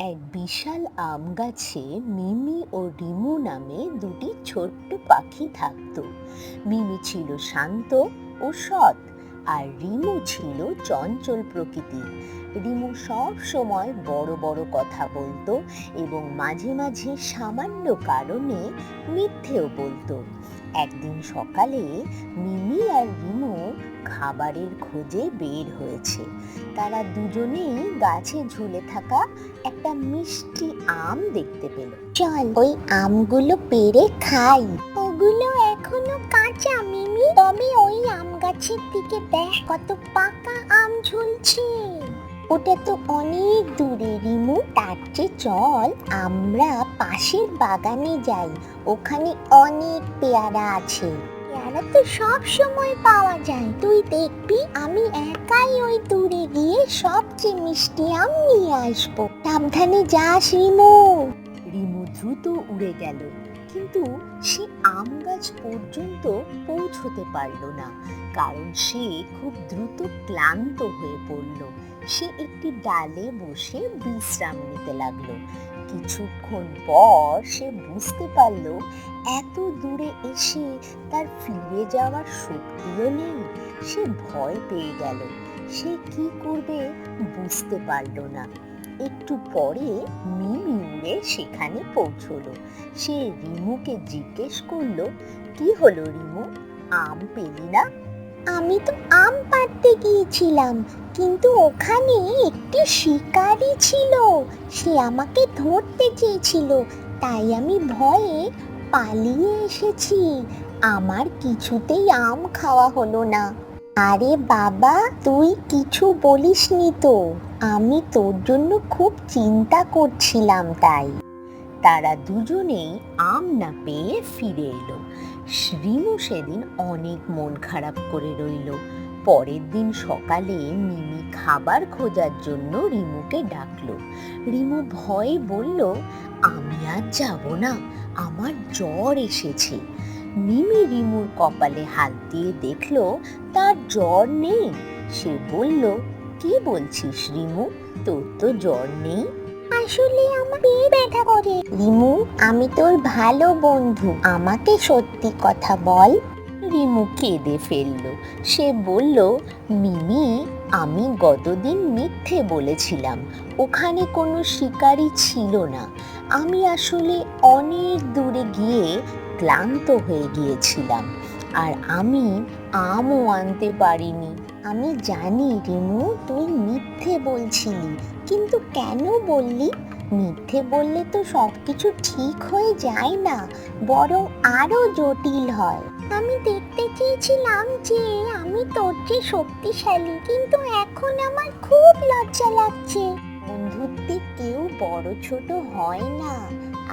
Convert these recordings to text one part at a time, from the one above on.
এক বিশাল আম গাছে মিমি ও রিমু নামে দুটি ছোট্ট পাখি থাকত। মিমি ছিল শান্ত ও সৎ, আর রিমু ছিল চঞ্চল প্রকৃতির। রিমু সব সময় বড় বড় কথা বলতো এবং মাঝে মাঝে সামান্য কারণে মিথ্যেও বলতো। একদিন সকালে মিমি আর রিমু খাবারের খোঁজে বের হয়েছে। তারা দুজনেই গাছে ঝুলে থাকা একটা মিষ্টি আম দেখতে পেল। চল ওই আমগুলো পেড়ে খাই। ওগুলো এখনো কাঁচা মিমি, তবে ওই আম গাছের দিকে দেখ কত পাকা আম ঝুলছে। ওটা তো অনেক দূরে রিমু, তার চেয়ে চল আমরা পাশের বাগানে যাই, ওখানে অনেক পেয়ারা আছে। পেয়ারা তো সব সময় পাওয়া যায়, তুই দেখবি আমি একাই ওই দূরে গিয়ে সবচেয়ে মিষ্টি আম নিয়ে আসবো। সাবধানে যাস রিমু। রিমু দ্রুত উড়ে গেল, কিন্তু সে আম গাছ পর্যন্ত পৌঁছতে পারল না, কারণ সে খুব দ্রুত ক্লান্ত হয়ে পড়ল। সে একটি ডালে বসে বিশ্রাম নিতে লাগলো। কিছুক্ষণ পর সে বুঝতে পারল এত দূরে এসে তার ফিরে যাওয়ার শক্তিও নেই। সে ভয় পেয়ে গেল। সে কি করবে বুঝতে পারল না। একটু পরে মিমি উড়ে সেখানে পৌঁছলো। সে রিমুকে জিজ্ঞেস করলো, কি হলো রিমু, আম পেলি না? আমি তো আম পাড়তে গিয়েছিলাম, কিন্তু ওখানে একটি শিকারী ছিল। সে আমাকে ধরতে চেয়েছিল, তাই আমি ভয়ে পালিয়ে এসেছি। আমার কিছুতেই আম খাওয়া হলো না। আরে বাবা, তুই কিছু বলিসনি তো, আমি তোর জন্য খুব চিন্তা করছিলাম তাই। তারা দুজনেই আম না পেয়ে ফিরে এলো। রিমু সেদিন অনেক মন খারাপ করে রইল। পরের দিন সকালে মিমি খাবার খোঁজার জন্য রিমুকে ডাকলো। রিমু ভয়ে বলল, আমি আর যাব না, আমার জ্বর এসেছে। মিমি রিমুর কপালে হাত দিয়ে দেখলো তার জ্বর নেই। সে বলল, কি বলছিস রিমু, তোর তো জ্বর নেই। আসলে আমার পেট ব্যথা করে। রিমু, আমি তোর ভালো বন্ধু, আমাকে সত্যি কথা বল। রিমু কেঁদে ফেলল। সে বলল, মিমি, আমি গতদিন মিথ্যে বলেছিলাম, ওখানে কোনো শিকারী ছিল না। আমি আসলে অনেক দূরে গিয়ে ক্লান্ত হয়ে গিয়েছিলাম, আর আমি আমও আনতে পারিনি। আমি জানি রিমু, তুই মিথ্যে বলছিলি, কিন্তু কেন বললি? মিথ্যে বললে তো সবকিছু ঠিক হয়ে যায় না, বরং আরো জটিল হয়। আমি দেখতে চেয়েছিলাম যে আমি তোর চেয়ে শক্তিশালী, কিন্তু এখন আমার খুব লজ্জা লাগছে। বন্ধুত্বে কেউ বড় ছোট হয় না,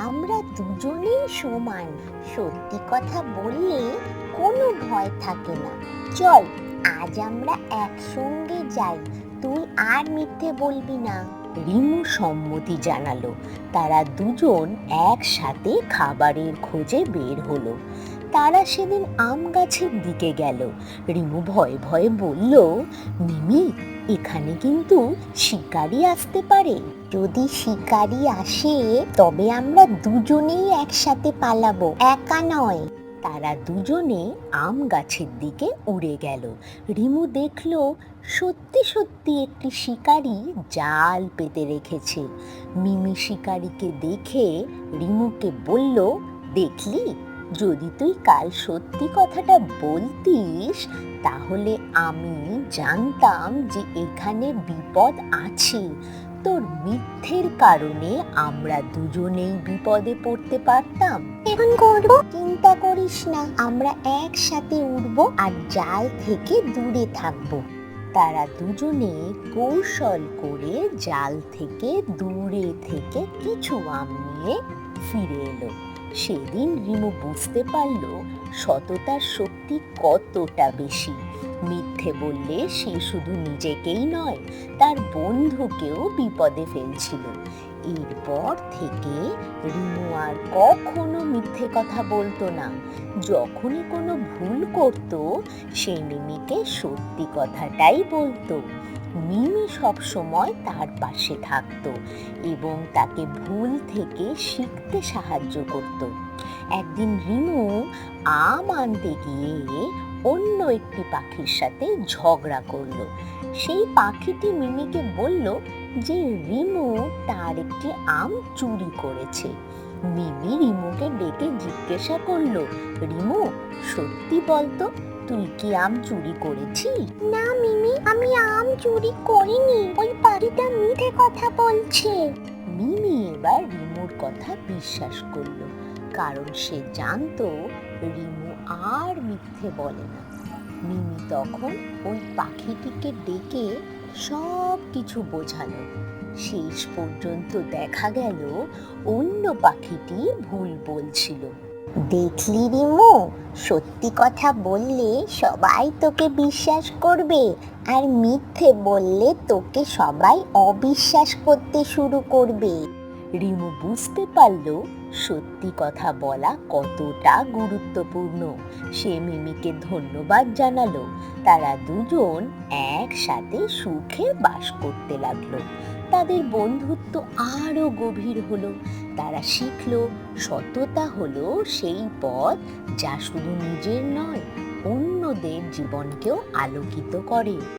আমরা দুজনেই সমান। সত্যি কথা বললে কোনো ভয় থাকে না। চল আজ আমরা একসঙ্গে যাই, তুই আর মিথ্যে বলবি না। রিমু সম্মতি জানালো। তারা দুজন একসাথে খাবারের খোঁজে বের হলো। তারা সেদিন আম গাছের দিকে গেল। রিমু ভয়ে ভয়ে বলল, মিমি, এখানে কিন্তু শিকারী আসতে পারে। যদি শিকারী আসে তবে আমরা দুজনেই একসাথে পালাবো, একা নয়। তারা দুজনে আম গাছের দিকে উড়ে গেল। রিমু দেখল সত্যি সত্যি একটি শিকারী জাল পেতে রেখেছে। মিমি শিকারীকে দেখে রিমুকে বলল, দেখলি, যদি তুই কাল সত্যি কথাটা বলতিস তাহলে আমি জানতাম যে এখানে বিপদ আছে। তোর মিথ্যের কারণে আমরা দুজনেই বিপদে পড়তে পারতাম। এখন করবো, চিন্তা করিস না, আমরা একসাথে উড়বো আর জাল থেকে দূরে থাকবো। তারা দুজনে কৌশল করে জাল থেকে দূরে থেকে কিছু আম নিয়ে ফিরে এলো। সেদিন রিমু বুঝতে পারল সততার শক্তি কতটা বেশি। মিথ্যে বললে সে শুধু নিজেকেই নয়, তার বন্ধুকেও বিপদে ফেলছিল। এরপর থেকে রিমু আর কখনো মিথ্যে কথা বলতো না। যখনই কোনো ভুল করত সে মিমিকে সত্যি কথাটাই বলতো। মিমি সব সময় তার পাশে থাকতো এবং তাকে ভুল থেকে শিখতে সাহায্য করত। একদিন রিমু আম আনতে গিয়ে অন্য একটি পাখির সাথে ঝগড়া করলো। সেই পাখিটি মিমিকে বলল যে রিমু তার একটি আম চুরি করেছে। মিমি রিমুকে ডেকে জিজ্ঞাসা করলো, রিমু সত্যি বলতো, তুই কি আম চুরি করেছিস? না মিমি, আমি আম চুরি করিনি, ওই পাখিটা মিথ্যে কথা বলছে। মিমি এবার রিমুর কথা বিশ্বাস করলো, কারণ সে জানতো রিমু আর মিথ্যে বলে না। মিমি তখন ওই পাখিটিকে ডেকে সব কিছু বোঝালো। শেষ পর্যন্ত দেখা গেল অন্য পাখিটি ভুল বলছিল। দেখলি রিমু, সত্যি কথা বললে সবাই তোকে বিশ্বাস করবে, আর মিথ্যে বললে তোকে সবাই অবিশ্বাস করতে শুরু করবে। রিমু বুঝতে পারল সত্যি কথা বলা কতটা গুরুত্বপূর্ণ। সে মিমিকে ধন্যবাদ জানালো। তারা দুজন একসাথে সুখে বাস করতে লাগলো। তাদের বন্ধুত্ব আরো গভীর হলো। তারা শিখলো সততা হলো সেই পথ যা শুধু নিজের নয়, অন্যদের জীবনকেও আলোকিত করে।